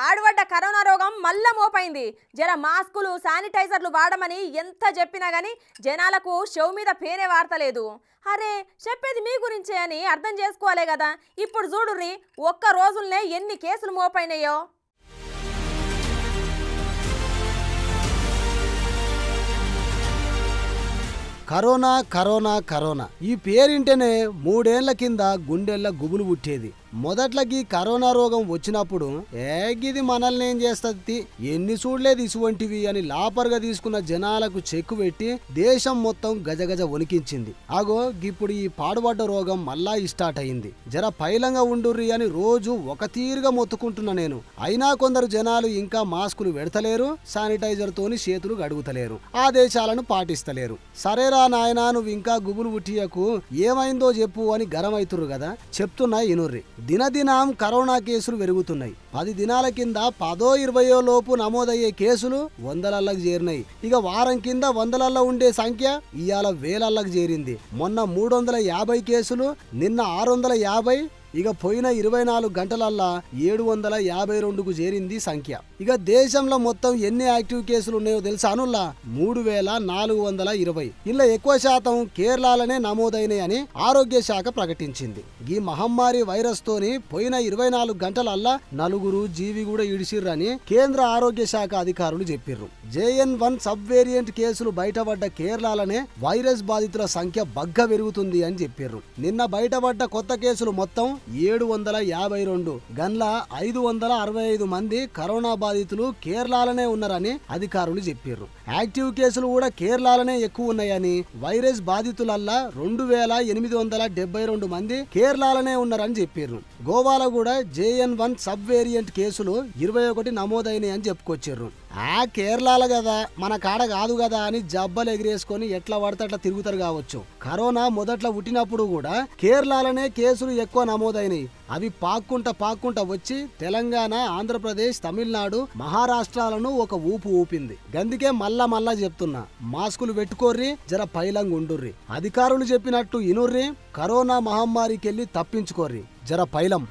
పాడుబడ్డ corona రోగం మళ్ళా మోపైంది. జర మాస్కులు శానిటైజర్లు వాడమని ఎంత చెప్పినా గానీ జనాలకు షో మీద పేనే వార్తలేదు. అరే చెప్పేది మీ గురించే అని అర్థం చేసుకోవాలే కదా. ఇప్పుడు చూడుర్రి ఒక్క రోజుల్నే ఎన్ని కేసులు మోపైనాయో. కరోనా కరోనా కరోనా ఈ పేరింటేనే 3 ఏళ్ల కింద గుండెల్ల గుబులు పుట్టేది. మొదట్లకి కరోనా రోగం వచ్చినప్పుడు గిది మనల్ని ఏం చేస్తుంది, ఎన్ని చూడలేదు ఇసువంటివి అని లాపర్గా తీసుకున్న జనాలకు చెక్కు పెట్టి దేశం మొత్తం గజగజ వణికించింది. అగో ఇప్పుడు ఈ పాడుబడ్డ రోగం మళ్ళా స్టార్ట్ అయింది. జర పైలంగా ఉండుర్రి అని రోజు ఒక తీరుగా మొత్తుకుంటున్నా నేను. అయినా కొందరు జనాలు ఇంకా మాస్కులు పెడతలేరు, శానిటైజర్ తోని చేతులు గడుగుతలేరు, ఆదేశాలను పాటిస్తలేరు. సరేరా నాయనా నువ్వు ఇంకా గుబులు పుట్టియకు, ఏమైందో చెప్పు అని గరమైతురు కదా. చెప్తున్నా ఇనుర్రి. దినదినం కరోనా కేసులు పెరుగుతున్నాయి. 10 దినాల కింద 10-20 లోపు నమోదయ్యే కేసులు వందలల్లకు చేరినాయి. ఇక వారం కింద వందలల్లో ఉండే సంఖ్య ఇవాళ వేలల్లకు చేరింది. మొన్న 350 కేసులు, నిన్న 650, ఇక పోయిన 24 గంటలల్లా 752కు చేరింది సంఖ్య. ఇక దేశంలో మొత్తం ఎన్ని యాక్టివ్ కేసులు ఉన్నాయో తెలుసా అనుల్లా? 3420. ఇలా ఎక్కువ శాతం కేరళలోనే నమోదైనాయని ఆరోగ్య శాఖ ప్రకటించింది. ఈ మహమ్మారి వైరస్ తోని పోయిన 24 గంటలల్లా 4 జీవి కూడా ఇడిసిర్రని కేంద్ర ఆరోగ్య శాఖ అధికారులు చెప్పిర్రు. JN1 సబ్ వేరియంట్ కేసులు బయటపడ్డ కేరళలోనే వైరస్ బాధితుల సంఖ్య బగ్గ పెరుగుతుంది అని చెప్పిర్రు. నిన్న బయటపడ్డ కొత్త కేసులు మొత్తం 752. గన్ల 565 మంది కరోనా బాధితులు కేరళలోనే ఉన్నారని అధికారులు చెప్పారు. యాక్టివ్ కేసులు కూడా కేరళలోనే ఎక్కువ ఉన్నాయని, వైరస్ బాధితులల్లా 2872 మంది కేరళలోనే ఉన్నారని చెప్పారు. గోవాలో కూడా JN1 సబ్ వేరియంట్ కేసులు 21 నమోదైనాయి అని చెప్పుకొచ్చారు. కేరళలో కదా మన కాడ కాదు కదా అని జబ్బలు ఎగిరేసుకొని ఎట్లా పడితే అట్లా తిరుగుతారు కావచ్చు. కరోనా మొదట్లో పుట్టినప్పుడు కూడా కేరళలోనే కేసులు ఎక్కువ నమోదైనాయి. అవి పాక్కుంటా వచ్చి తెలంగాణ, ఆంధ్రప్రదేశ్, తమిళనాడు, మహారాష్ట్రాలను ఒక ఊపు ఊపింది. గందుకే మళ్ళా చెప్తున్నా, మాస్కులు పెట్టుకోర్రి, జర పైలంగా ఉండుర్రి. అధికారులు చెప్పినట్టు ఇనుర్రి, కరోనా మహమ్మారికెళ్ళి తప్పించుకోర్రి, జర పైలం.